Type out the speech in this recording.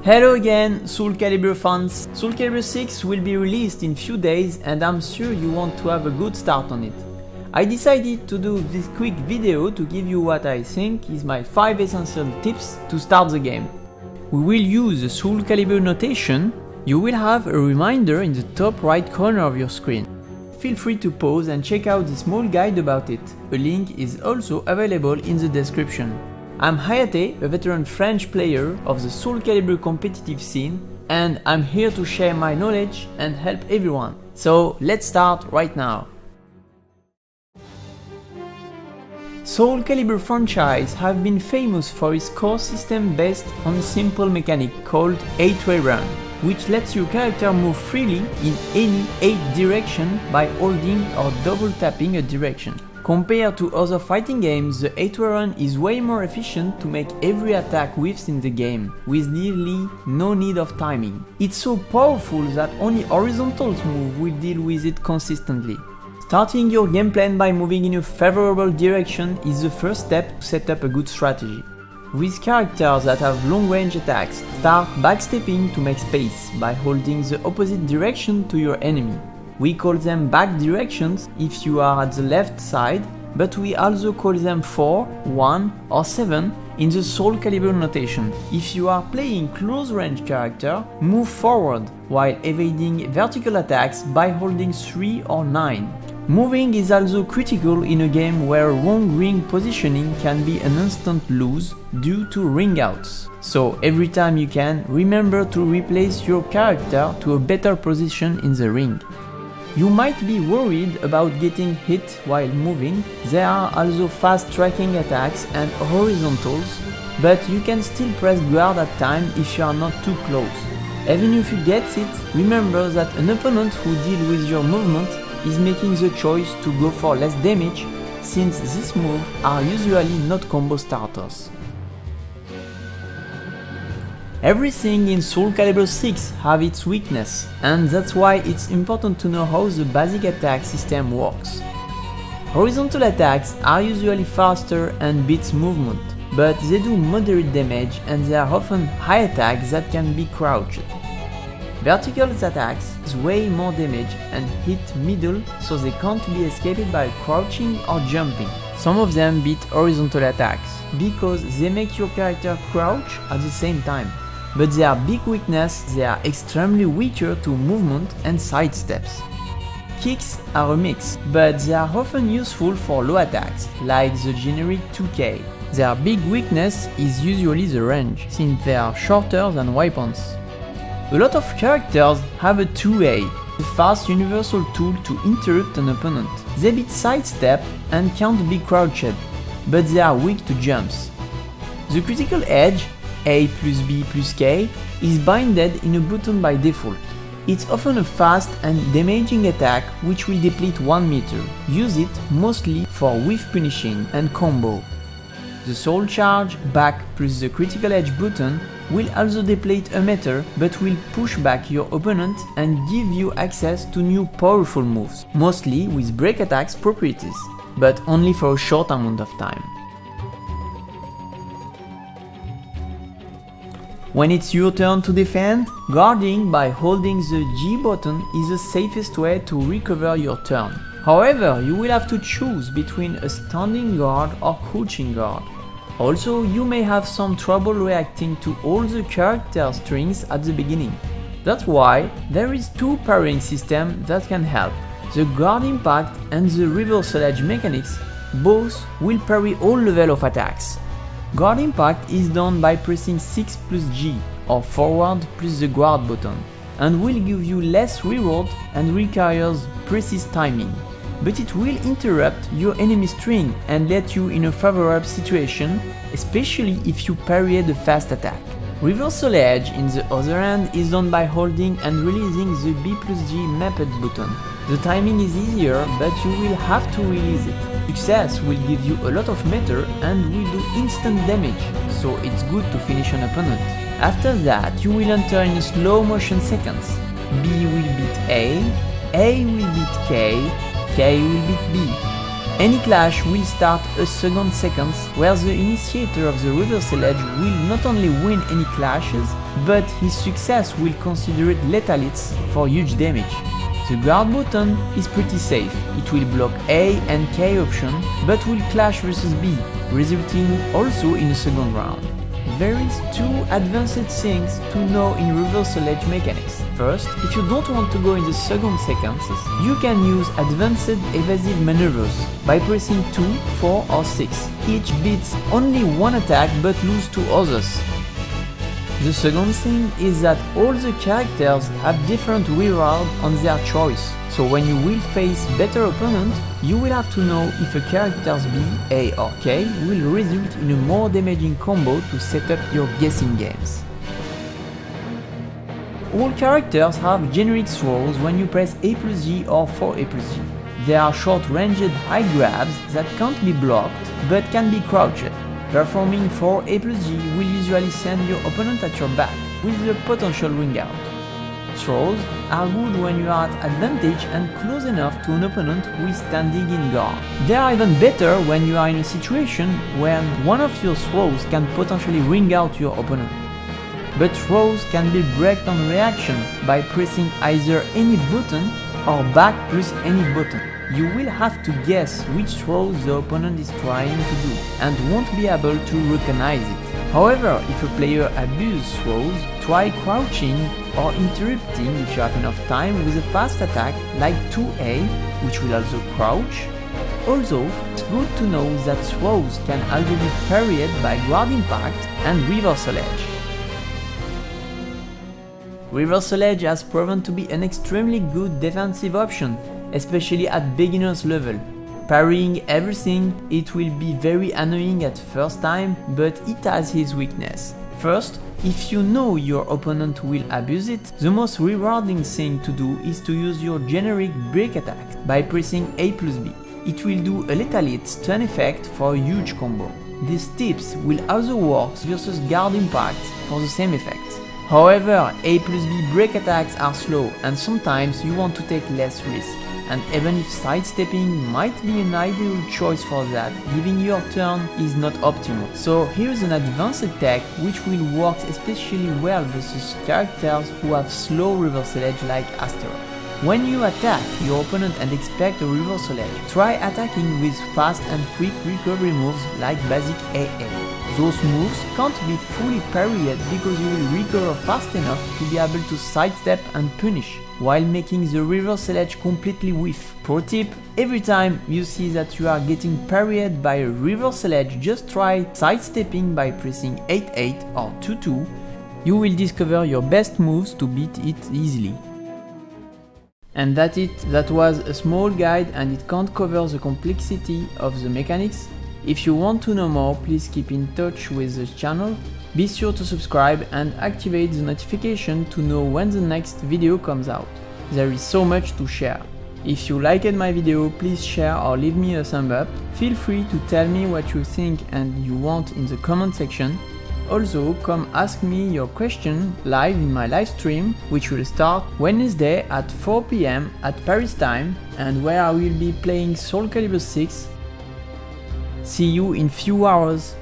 Hello again, Soul Calibur fans. Soul Calibur 6 will be released in few days and I'm sure you want to have a good start on it. I decided to do this quick video to give you what I think is my 5 essential tips to start the game. We will use the Soul Calibur notation. You will have a reminder in the top right corner of your screen. Feel free to pause and check out the small guide about it. A link is also available in the description. I'm Hayate, a veteran French player of the Soul Calibur competitive scene, and I'm here to share my knowledge and help everyone. So let's start right now. Soul Calibur franchise have been famous for its core system based on a simple mechanic called 8-way run, which lets your character move freely in any 8 direction by holding or double tapping a direction. Compared to other fighting games, the 8-way run is way more efficient to make every attack within the game, with nearly no need of timing. It's so powerful that only horizontal moves will deal with it consistently. Starting your game plan by moving in a favorable direction is the first step to set up a good strategy. With characters that have long-range attacks, start backstepping to make space by holding the opposite direction to your enemy. We call them back directions if you are at the left side, but we also call them 4, 1 or 7 in the Soul Calibur notation. If you are playing close range character, move forward while evading vertical attacks by holding 3 or 9. Moving is also critical in a game where wrong ring positioning can be an instant lose due to ring outs. So every time you can, remember to replace your character to a better position in the ring. You might be worried about getting hit while moving. There are also fast tracking attacks and horizontals, but you can still press guard at times if you are not too close. Even if you get hit, remember that an opponent who deals with your movement is making the choice to go for less damage, since these moves are usually not combo starters. Everything in Soul Calibur 6 have its weakness, and that's why it's important to know how the basic attack system works. Horizontal attacks are usually faster and beats movement, but they do moderate damage and they are often high attacks that can be crouched. Vertical attacks do way more damage and hit middle, so they can't be escaped by crouching or jumping. Some of them beat horizontal attacks, because they make your character crouch at the same time. But their big weakness, they are extremely weaker to movement and side steps. Kicks are a mix, but they are often useful for low attacks, like the generic 2K. Their big weakness is usually the range, since they are shorter than weapons. A lot of characters have a 2A, a fast universal tool to interrupt an opponent. They beat sidestep and can't be crouched, but they are weak to jumps. The critical edge, A plus B plus K, is binded in a button by default. It's often a fast and damaging attack which will deplete 1 meter. Use it mostly for whiff punishing and combo. The soul charge back plus the critical edge button will also deplete a meter, but will push back your opponent and give you access to new powerful moves, mostly with break attacks properties, but only for a short amount of time. When it's your turn to defend, guarding by holding the G button is the safest way to recover your turn. However, you will have to choose between a standing guard or crouching guard. Also, you may have some trouble reacting to all the character strings at the beginning. That's why there is 2 parrying systems that can help. The guard impact and the reversal edge mechanics both will parry all levels of attacks. Guard impact is done by pressing 6 plus G or forward plus the guard button, and will give you less reroll and requires precise timing. But it will interrupt your enemy string and let you in a favorable situation, especially if you parry the fast attack. Reversal edge in the other hand is done by holding and releasing the B plus G mapped button. The timing is easier, but you will have to release it. Success will give you a lot of meter and will do instant damage, so it's good to finish an opponent. After that, you will enter in a slow motion sequence. B will beat A will beat K will beat B, Any clash will start a second sequence where the initiator of the reversal edge will not only win any clashes, but his success will consider it lethal hits for huge damage. The guard button is pretty safe. It will block A and K option, but will clash versus B, resulting also in a second round. There is two advanced things to know in reversal edge mechanics. First, if you don't want to go in the second sequences, you can use advanced evasive maneuvers by pressing 2, 4 or 6. Each beats only one attack but lose two others. The second thing is that all the characters have different reward on their choice, so when you will face better opponent, you will have to know if a character's B, A or K will result in a more damaging combo to set up your guessing games. All characters have generic throws when you press A plus G or 4A plus G. They are short-ranged high grabs that can't be blocked but can be crouched. Performing 4A plus G will usually send your opponent at your back with the potential ring out. Throws are good when you are at advantage and close enough to an opponent who is standing in guard. They are even better when you are in a situation where one of your throws can potentially ring out your opponent. But throws can be braked on reaction by pressing either any button or back plus any button. You will have to guess which throws the opponent is trying to do and won't be able to recognize it. However, if a player abuses throws, try crouching or interrupting if you have enough time with a fast attack like 2A, which will also crouch. Also, it's good to know that throws can also be parried by guard impact and reversal edge. Reversal edge has proven to be an extremely good defensive option, especially at beginner's level. Parrying everything, it will be very annoying at first time, but it has its weakness. First, if you know your opponent will abuse it, the most rewarding thing to do is to use your generic break attack by pressing A plus B. It will do a lethal hit stun effect for a huge combo. These tips will also work versus guard impact for the same effect. However, A plus B break attacks are slow and sometimes you want to take less risk. And even if sidestepping might be an ideal choice for that, giving your turn is not optimal. So here's an advanced tech which will work especially well versus characters who have slow reversal edge like Asteroid. When you attack your opponent and expect a reversal edge, try attacking with fast and quick recovery moves like basic AA. Those moves can't be fully parried because you will recover fast enough to be able to sidestep and punish, while making the reversal edge completely whiff. Pro tip, every time you see that you are getting parried by a reversal edge, just try sidestepping by pressing 8-8 or 2-2. You will discover your best moves to beat it easily. And that's it, that was a small guide and it can't cover the complexity of the mechanics. If you want to know more, please keep in touch with the channel. Be sure to subscribe and activate the notification to know when the next video comes out. There is so much to share. If you liked my video, please share or leave me a thumb up. Feel free to tell me what you think and you want in the comment section. Also, come ask me your question live in my live stream, which will start Wednesday at 4 PM at Paris time, and where I will be playing Soul Calibur VI. See you in few hours.